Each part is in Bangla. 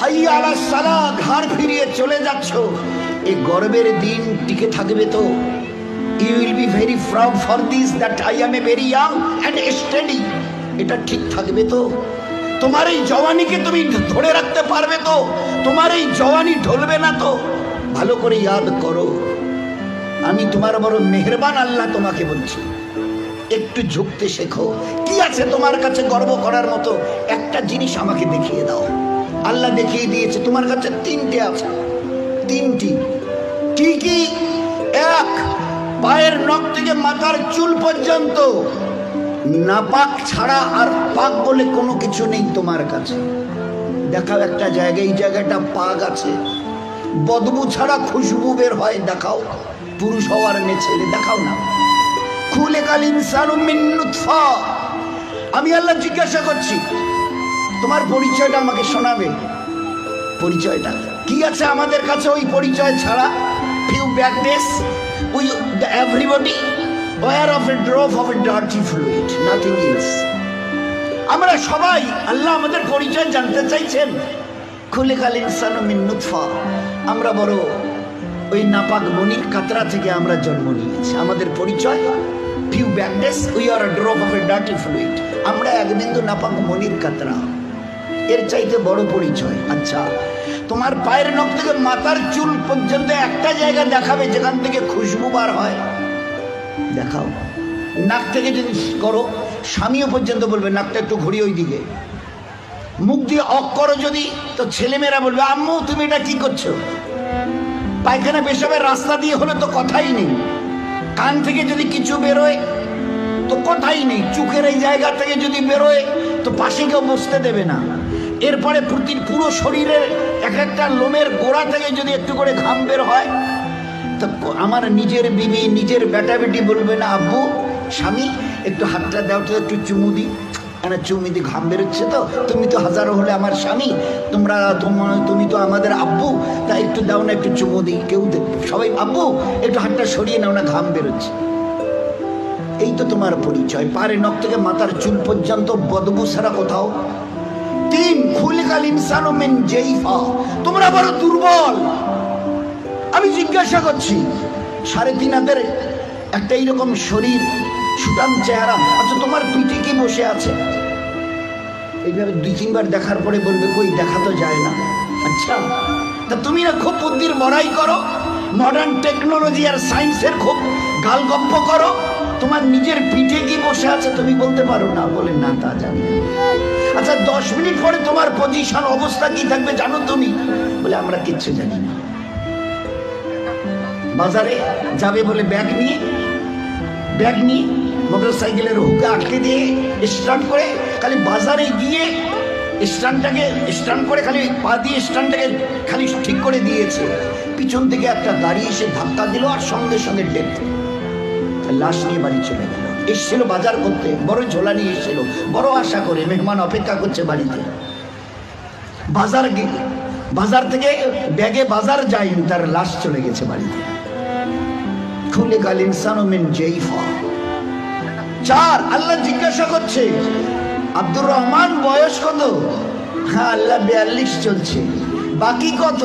হাইয়া আলাস সালাহ, ঘাড় ফিরিয়ে চলে যাচ্ছ, এই গর্বের দিন টিকে থাকবে তো? You will be very proud for this that I am a very young and steady. এটা ঠিক থাকবে তো? তোমার এই জওয়ানিকে তুমি ধরে রাখতে পারবে তো? তোমার এই জওয়ানি ঢলবে না তো? ভালো করে ইয়াদ করো, আমি তোমার বড় মেহেরবান আল্লাহ তোমাকে বলছি, একটু ঝুঁকতে শেখো। কি আছে তোমার কাছে গর্ব করার মতো? একটা জিনিস আমাকে দেখিয়ে দাও। আল্লাহ দেখিয়ে দিয়েছে তোমার কাছে তিনটে আছে, তিনটি। কি কি? এক, পায়ের নখ থেকে মাথার চুল পর্যন্ত নাপাক ছাড়া আর পাক বলে কোনো কিছু নেই তোমার কাছে। দেখাও একটা জায়গায়, এই জায়গাটা পাক আছে, বদবু ছাড়া খুশবু বের হয়, দেখাও। পুরুষ হওয়ার মেয়ে ছেলে, দেখাও না। খুলিকাল ইনসানু মিন নুতফা। আমি আল্লাহ জিজ্ঞাসা করছি, তোমার পরিচয়টা আমাকে শোনাবে। পরিচয়টা কি আছে আমাদের কাছে? ওই পরিচয় ছাড়া few bad days we everybody aware of a drop of a dirty fluid, nothing else. আমরা সবাই, আল্লাহ আমাদের পরিচয় জানতে চাইছেন। খুলিকাল ইনসানু মিন নুতফা, আমরা বড় ওই নাপাক মনির কাতরা থেকে আমরা জন্ম নিয়েছি। আমাদের পরিচয় few bad days we are a drop of a dirty fluid, আমরা এক বিন্দু নাপাক মনির কাতরা। এর চাইতে বড় পরিচয়? আচ্ছা, তোমার পায়ের নখ থেকে মাথার চুল পর্যন্ত একটা জায়গা দেখাবে যেখান থেকে খুশবু বার হয়, দেখাও। নাক থেকে যদি করো, স্বামীও পর্যন্ত বলবে নাকটা একটু ঘুরি ওই দিকে। মুখ দিয়ে অক করো যদি, তো ছেলেমেয়েরা বলবে আম্মু তুমি এটা কি করছো? পায়খানা পেশাবের রাস্তা দিয়ে হলে তো কথাই নেই। কান থেকে যদি কিছু বেরোয় তো কথাই নেই। চোখের এই জায়গা থেকে যদি বেরোয় তো পাশে কেউ বসতে দেবে না। এরপরে পুরো শরীরের এক একটা লোমের গোড়া থেকে যদি একটু করে ঘাম বের হয়, তো আমার নিজের বিবি, নিজের বেটা বেটি বলবে না আব্বু, স্বামী একটু হাতটা দাও তো, একটু চুমু দিই। মানে চুমু দি, ঘাম বেরোচ্ছে তো, তুমি তো হাজারো হলে আমার স্বামী, তুমি তো আমাদের আব্বু, তা একটু দাও না, একটু চুমু দিই। কেউ সবাই আব্বু একটু হাতটা সরিয়ে নাও না, ঘাম বেরোচ্ছে। এই তো তোমার পরিচয়, পায়ের নখ থেকে মাথার চুল পর্যন্ত বদবু ছাড়া কোথাও। তিন, খুলিকাল ইনসানু মিন জাইফা, তোমরা বড় দুর্বল। আমি জিজ্ঞাসা করছি, 3.5 হাতের একটা এইরকম শরীর, সুঠাম চেহারা, আচ্ছা তোমার পিঠে কি বসে আছে? এইভাবে 2-3 বার দেখার পরে বলবে কই, দেখা তো যায় না। আচ্ছা, তা তুমি না খুব বুদ্ধির বড়াই করো, মডার্ন টেকনোলজি আর সায়েন্সের খুব গালগপ্প করো, তোমার নিজের পিঠে কি বসে আছে তুমি বলতে পারো না? বলে না, তা জানি না। আচ্ছা 10 মিনিট পরে তোমার পজিশন অবস্থা কি থাকবে জানো তুমি? বলে আমরা কিচ্ছু জানি না। বাজারে যাবে বলে ব্যাগ নিয়ে মোটর সাইকেলের হুকে আটকে দিয়ে স্টার্ট করে, খালি বাজারে গিয়ে স্ট্যান্ড করে খালি পা দিয়ে স্ট্যান্ডটাকে খালি ঠিক করে দিয়েছে, পিছন থেকে একটা গাড়ি এসে ধাক্কা দিল, আর সঙ্গে সঙ্গে ডেথ। লাশ নিয়ে বাড়ি চলে গেল। এসছিল বাজার করতে, বড় ঝোলা নিয়ে এসেছিল, বড় আশা করে মেহমান অপেক্ষা করছে বাড়িতে। বাজার থেকে ব্যাগে বাজার যায়নি, তার লাশ চলে গেছে বাড়িতে। খুলিকাল ইনসানু মিন জাইফা। 4, আল্লাহ জিজ্ঞাসা করছে আব্দুর রহমান বয়স কত? হ্যাঁ আল্লাহ 42 চলছে। বাকি কত?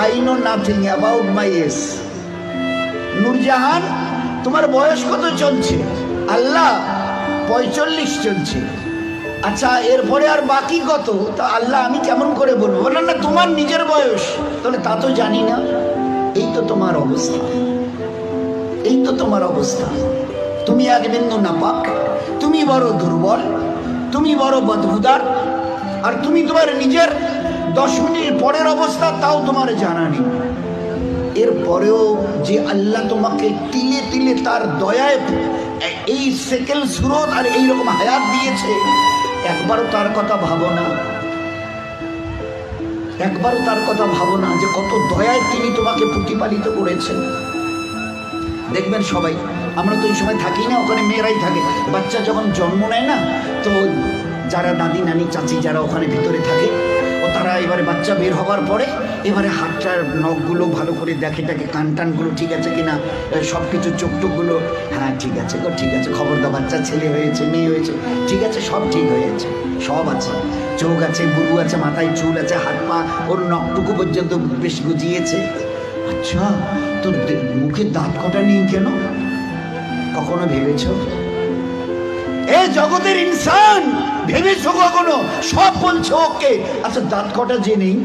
I know nothing about my age. Nurjahan তোমার বয়স কত চলছে? আল্লাহ 45 চলছে। আচ্ছা এরপরে আর বাকি কত? তা আল্লাহ আমি কেমন করে বলবো? বললেন না তোমার নিজের বয়স, তাহলে তা তো জানি না। এই তো তোমার অবস্থা, এই তো তোমার অবস্থা। তুমি এক বিন্দু নাপাক, তুমি বড় দুর্বল, তুমি বড় বদবুদার, আর তুমি তোমার নিজের 10 মিনিট পরের অবস্থা তাও তোমার জানা নেই। এরপরেও যে আল্লাহ তোমাকে তিলে তিলে তার দয়ায় এই সেকেল সুরত আর এইরকম হায়াত দিয়েছে, একবারও তার কথা ভাবো না। একবারও তার কথা ভাবো না যে কত দয়ায় তিনি তোমাকে প্রতিপালিত করেছেন। দেখবেন সবাই, আমরা তো ওই সময় থাকি না, ওখানে মেয়েরাই থাকে। বাচ্চা যখন জন্ম নেয় না, তো যারা দাদি নানি চাচি যারা ওখানে ভিতরে থাকে, ও তারা এবারে বাচ্চা বের হওয়ার পরে এবারে হাতটার নখগুলো ভালো করে দেখে, কান টানগুলো ঠিক আছে কিনা, সব কিছু চোখ টোকগুলো, হ্যাঁ ঠিক আছে গো, ঠিক আছে, খবরদার বাচ্চা ছেলে হয়েছে মেয়ে হয়েছে, ঠিক আছে সব ঠিক হয়েছে, সব আছে। চোখ আছে, বুরু আছে, মাথায় চুল আছে, হাত পা ওর নখটুকু পর্যন্ত বেশ গজিয়েছে। আচ্ছা, তো মুখে দাঁত কটা নেই কেন? কখনো ভেবেছ? এ জগতের ইনসান, ভেবেছ কখনো? সব বলছো ওকে, আচ্ছা দাঁত কটা যে নেই?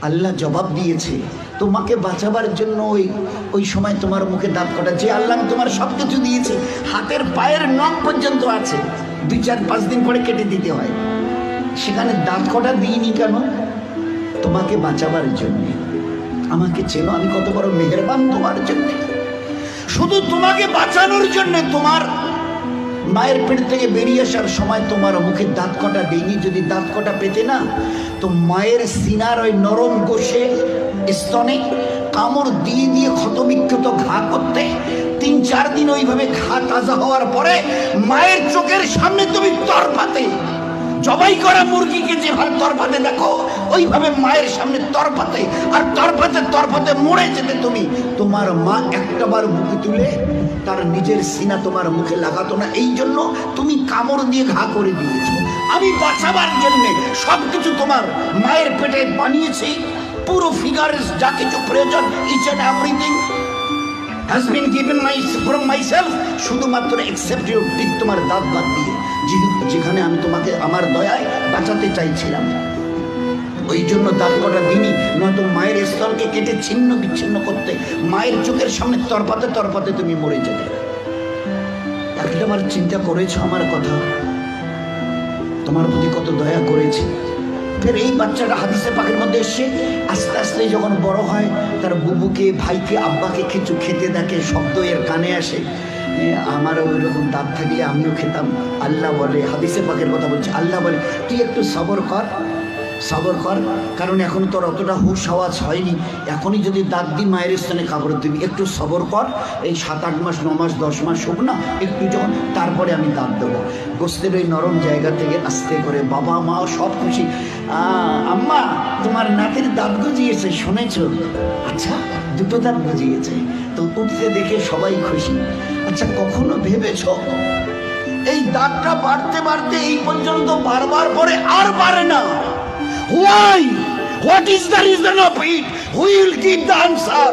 আল্লাহ জবাব দিয়েছে তোমাকে বাঁচাবার জন্য। ওই সময় তোমার মুখে দাঁত কটা, যে আল্লাহ তোমার সব কিছু দিয়েছে, হাতের পায়ের নখ পর্যন্ত আছে, 2-4-5 দিন পরে কেটে দিতে হয়, সেখানে দাঁত কটা দিইনি কেন? তোমাকে বাঁচাবার জন্যে। আমাকে চেনো, আমি কত বড় মেহেরবান তোমার জন্য। শুধু তোমাকে বাঁচানোর জন্য তোমার মায়ের পেট থেকে বেরিয়ে আসার সময় তোমার মুখে দাঁত কটা দেয়নি। যদি দাঁত কটা পেতে না, তো মায়ের সিনার ওই নরম গোশে স্তনে কামড় দিয়ে দিয়ে ক্ষতবিক্ষত ঘা করতে, 3-4 দিন ওইভাবে ঘা তাজা হওয়ার পরে মায়ের চোখের সামনে তুমি তরপাতে, জবাই করা মুরগিকে যেভাবে তরপাতে দেখো, ওইভাবে মায়ের সামনে তরপাতে, আর তরপাতে তরপাতে মরে যেতে তুমি। তোমার মা একটাবার মুখে তুলে তার নিজের সিনা তোমার মুখে লাগাতো না, এই জন্য তুমি কামড় দিয়ে ঘা করে দিয়েছো। আমি বাঁচাবার জন্যে সবকিছু তোমার মায়ের পেটে বানিয়েছি, পুরো ফিগারের যা কিছু প্রয়োজন, each and everything has been given from myself, শুধুমাত্র except your teeth, তোমার দাঁত বাদ দিয়ে, যেখানে আমি তোমাকে আমার দয়ায় বাঁচাতে চাইছিলাম। ওই জন্য দাঁত কটা দিনই, নয়তো মায়ের স্তনকে কেটে ছিন্ন বিচ্ছিন্ন করতে, মায়ের চোখের সামনে তরপাতে তরপাতে তুমি মরে যাবে। একবার চিন্তা করেছো আমার কথা? তোমার প্রতি কত দয়া করেছি। ফের এই বাচ্চাটা হাদিসে পাকের মধ্যে এসে আস্তে আস্তে যখন বড় হয়, তার বুবুকে, ভাইকে, আব্বাকে কিছু খেতে দেখে, শব্দ এর কানে আসে, আমারও ওই রকম দাঁত থাকলে আমিও খেতাম। আল্লাহ বলে, হাদিসে পাকের কথা বলছে, আল্লাহ বলে তুই একটু সবর কর, সবর কর, কারণ এখন তোর অতটা হুশ আওয়াজ হয়নি, এখনই যদি দাঁত দি মায়ের স্থানে কাপড় দিবি, একটু সবর কর, এই 7-8 মাস 9 মাস 10 মাস হোক না, একটু যখন, তারপরে আমি দাঁত দেবো। গোস্তের ওই নরম জায়গা থেকে আস্তে করে বাবা মা সব খুশি, আম্মা তোমার নাতির দাঁত গজিয়েছে শুনেছ? আচ্ছা, 2টো দাঁত গজিয়েছে, তো উঠতে দেখে সবাই খুশি। আচ্ছা, কখনো ভেবেছ এই দাঁতটা বাড়তে বাড়তে এই পর্যন্ত বারবার পরে আর বাড়ে না? Why? What is the reason of it? Who will give the answer?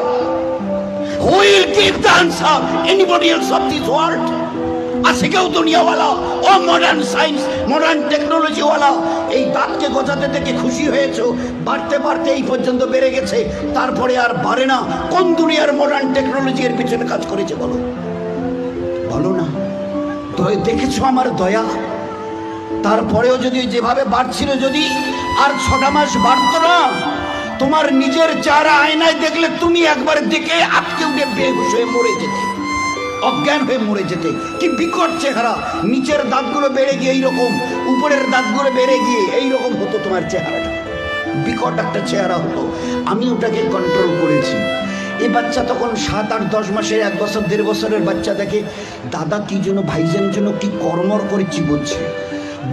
Who will give the answer? Anybody else of this world? আছে কেউ দুনিয়াওয়ালা, ও মডার্ন সায়েন্স, মডার্ন টেকনোলজিওয়ালা, এই দাঁতকে গজাতে থেকে খুশি হয়েছো? বাড়তে বাড়তে এই পর্যন্ত বেড়ে গেছে, তারপরে আর বাড়ে না। কোন দুনিয়ার মডার্ন টেকনোলজি এর পিছনে কাজ করেছে বলো? বলো না। দেখেছো আমার দয়া? তারপরেও যদি যেভাবে বাড়ছিল, যদি আর 6টা মাস বাড়তো না, তোমার নিজের চেহারা আয়নায় দেখলে তুমি একবার দেখে আটকে উঠে বেহুশ হয়ে মরে যেতে, অজ্ঞান হয়ে মরে যেতে। কি বিকট চেহারা, নিচের দাঁতগুলো বেড়ে গিয়ে এইরকম, উপরের দাঁতগুলো বেড়ে গিয়ে এইরকম হতো তোমার চেহারাটা, বিকট একটা চেহারা হতো। আমি ওটাকে কন্ট্রোল করেছি। এই বাচ্চা তখন 7-8-10 মাসের, 1 বছর 1.5 বছরের বাচ্চা দেখে দাদা কি যেন, ভাইজান যেন কি কর্মর করে চিবোচ্ছে,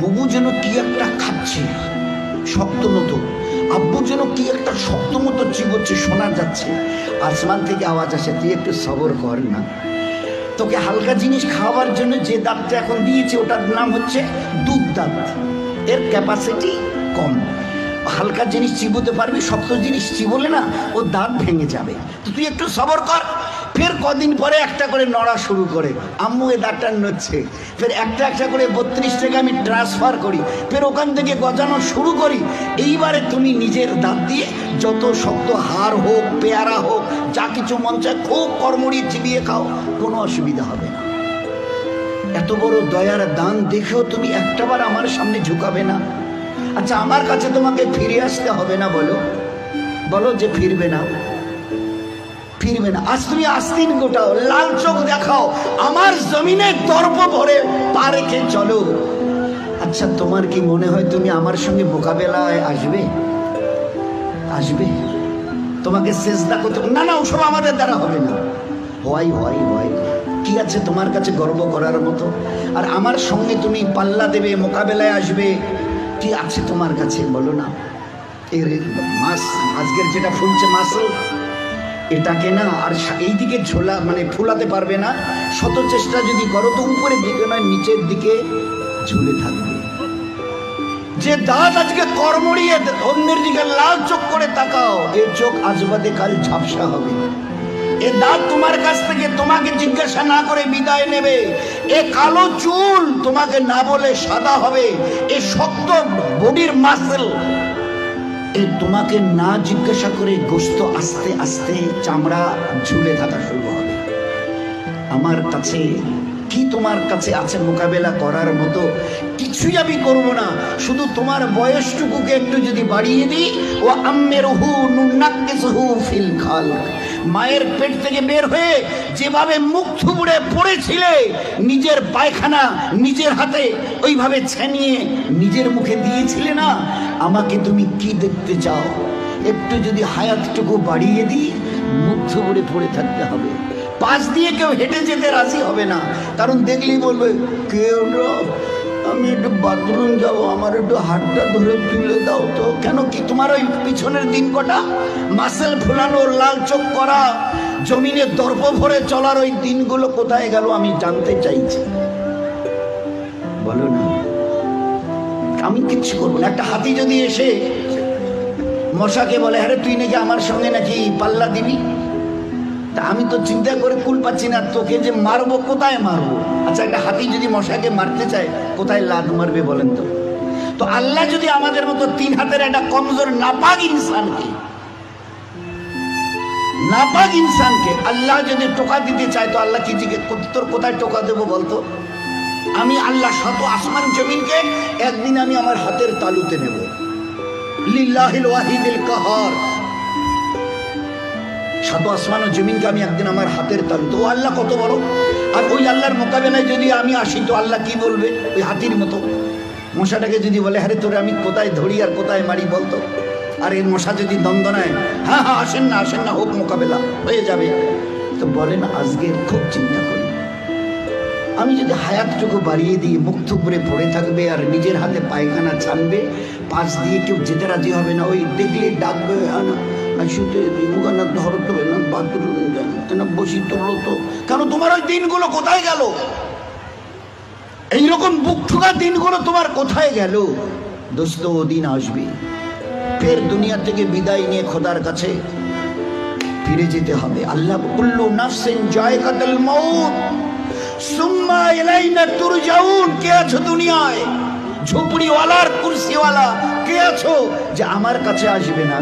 বুবু যেন কি একটা খাচ্ছে শক্ত মতো, আব্বু যেন কি একটা শক্ত মতো চিবোচ্ছে, শোনা যাচ্ছে। আসমান থেকে আওয়াজ আসে, তুই একটু সবর কর না, তোকে হালকা জিনিস খাওয়ার জন্য যে দাঁতটা এখন দিয়েছে ওটার নাম হচ্ছে দুধ দাঁত, এর ক্যাপাসিটি কম, হালকা জিনিস চিবোতে পারবি, শক্ত জিনিস চিবোলে না ও দাঁত ভেঙে যাবে, তো তুই একটু সবর কর। ফের কদিন পরে একটা করে নড়া শুরু করে, আম্মু এ দাঁতটা নড়ছে, ফের একটা একটা করে 32 টাকা আমি ট্রান্সফার করি, ফের ওখান থেকে গজানো শুরু করি। এইবারে তুমি নিজের দাঁত দিয়ে যত শক্ত হাড় হোক, পেয়ারা হোক, যা কিছু মন চায় খুব কর্মড়িয়ে চিবিয়ে খাও, কোনো অসুবিধা হবে না। এত বড় দয়ার দান দেখেও তুমি একটাবার আমার সামনে ঝুঁকাবে না? আচ্ছা, আমার কাছে তোমাকে ফিরে আসতে হবে না? বলো বলো যে ফিরবে না, ফিরবে না। আজ তুমি আস্তিন গোটাও, লাল চোখ দেখাও, আমার জমিনে দর্প ভরে পা রেখে চলো। আচ্ছা, তোমার কি মনে হয় তুমি আমার সঙ্গে মোকাবেলায় আসবে? আসবে? তোমাকে সেজদা করতে না, না, ওসব আমাদের দ্বারা হবে না। হয় হয় হয়, কি আছে তোমার কাছে গর্ব করার মতো? আর আমার সঙ্গে তুমি পাল্লা দেবে, মোকাবেলায় আসবে, কি আছে তোমার কাছে বলো না? এর মাস আজকের যেটা ফুলছে মাসল, এটাকে না আর এইদিকে ঝোলা মানে ফুলাতে পারবে না। শত চেষ্টা যদি করো তো উপরের দিকে নয়, নিচের দিকে ঝুলে থাকবে। যে দাঁত আজকে কর্মড়িয়ে অন্যের দিকে লাল চোখ করে তাকাও, এই চোখ আজ বাদে কাল ঝাপসা হবে। এ দাঁত তোমার কাছ থেকে তোমাকে জিজ্ঞাসা না করে বিদায় নেবে। এ কালো চুল তোমাকে না বলে সাদা হবে। এ শক্ত বডির মাসেল এ তোমাকে না জিজ্ঞাসা করে গোস্ত আস্তে আস্তে চামড়া ঝুলে থাকা শুরু হবে। আমার কাছে কি তোমার কাছে আছে মোকাবেলা করার মতো? কিছুই আমি করব না, শুধু তোমার বয়সটুকুকে একটু যদি বাড়িয়ে দিই। ও আম্মেরহু নুনাক্কিসহু ফিল খালক, মায়ের পেট থেকে বের হয়ে যেভাবে মুখ থুবড়ে পড়েছিলে, নিজের পায়খানা নিজের হাতে ওইভাবে ছেনিয়ে নিজের মুখে দিয়েছিলে না, আমাকে তুমি কি দেখতে চাও? একটু যদি হায়াতটুকু বাড়িয়ে দিই, মুখ থুবড়ে পড়ে থাকতে হবে। পাশ দিয়ে কেউ হেঁটে যেতে রাজি হবে না, কারণ দেখলেই বলবে কেউ আমি একটু বাথরুম যাবো, আমার একটু হাতটা ধরে তুলে দাও তো। কেন কি তোমার ওই পিছনের দিন কটা মাসেল ফুলানোর লাল চোখ করা জমিনে দর্প ভরে চলার ওই দিনগুলো কোথায় গেল আমি জানতে চাইছি। বলো না, আমি কিচ্ছু করবো না। একটা হাতি যদি এসে মশাকে বলে আরে তুই নাকি আমার সঙ্গে নাকি পাল্লা দিবি, তা আমি তো চিন্তা করে কুল পাচ্ছি না, তোকে যে মারবো কোথায় মারবো। আচ্ছা, একটা হাতি যদি মশাকে মারতে চায় কোথায় লাদ মারবে বলেন তো? তো আল্লাহ যদি আমাদের মতো 3 হাতের একটা কমজোর নাপাক ইনসানকে আল্লাহ যদি টোকা দিতে চায়, তো আল্লাহ কি জিজ্ঞেস তোর কোথায় টোকা দেবো বলতো? আমি আল্লাহ শত আসমান জমিনকে একদিন আমি আমার হাতের তালুতে নেব। লিল্লাহিল ওয়াহিদিল কাহার, শত আসমান ও জমিনকে আমি একদিন আমার হাতের তালুতে। ও আল্লাহ কত বড়! আর ওই আল্লাহর মোকাবেলায় যদি আমি আসি, তো আল্লাহ কি বলবে? ওই হাতির মতো মশাটাকে যদি বলে আরে তোরে আমি কোথায় ধরি আর কোথায় মারি বলতো? আর এই মশা যদি দন্দনায়, হ্যাঁ হ্যাঁ আসেন না, হোক মোকাবেলা হয়ে যাবে। তো বলেন, আজকে খুব চিন্তা করি, আমি যদি হায়াতটুকু বাড়িয়ে দিই, মুখ থুবড়ে পড়ে থাকবে আর নিজের হাতে পায়খানা ছানবে, পাশ দিয়ে কেউ যেতে রাজি হবে না। ওই দেখলে ডাকবে বসি তোলো তো। কেন তোমার ওই দিনগুলো কোথায় গেল? এইরকম বুক ঠোকা দিনগুলো তোমার কোথায় গেল? দোস্ত, ও দিন আসবে, ফের দুনিয়া থেকে বিদায় নিয়ে খোদার কাছে ফিরে যেতে হবে। আল্লাহ কুল্লু নাফসিন যায়কাতুল মাউত সুম্মা ইলাইনা তুরজাউন। কে আছো দুনিয়ায়? ঝুপড়িওয়ালার কুরসিওয়ালা কে আছো যে আমার কাছে আসবে না?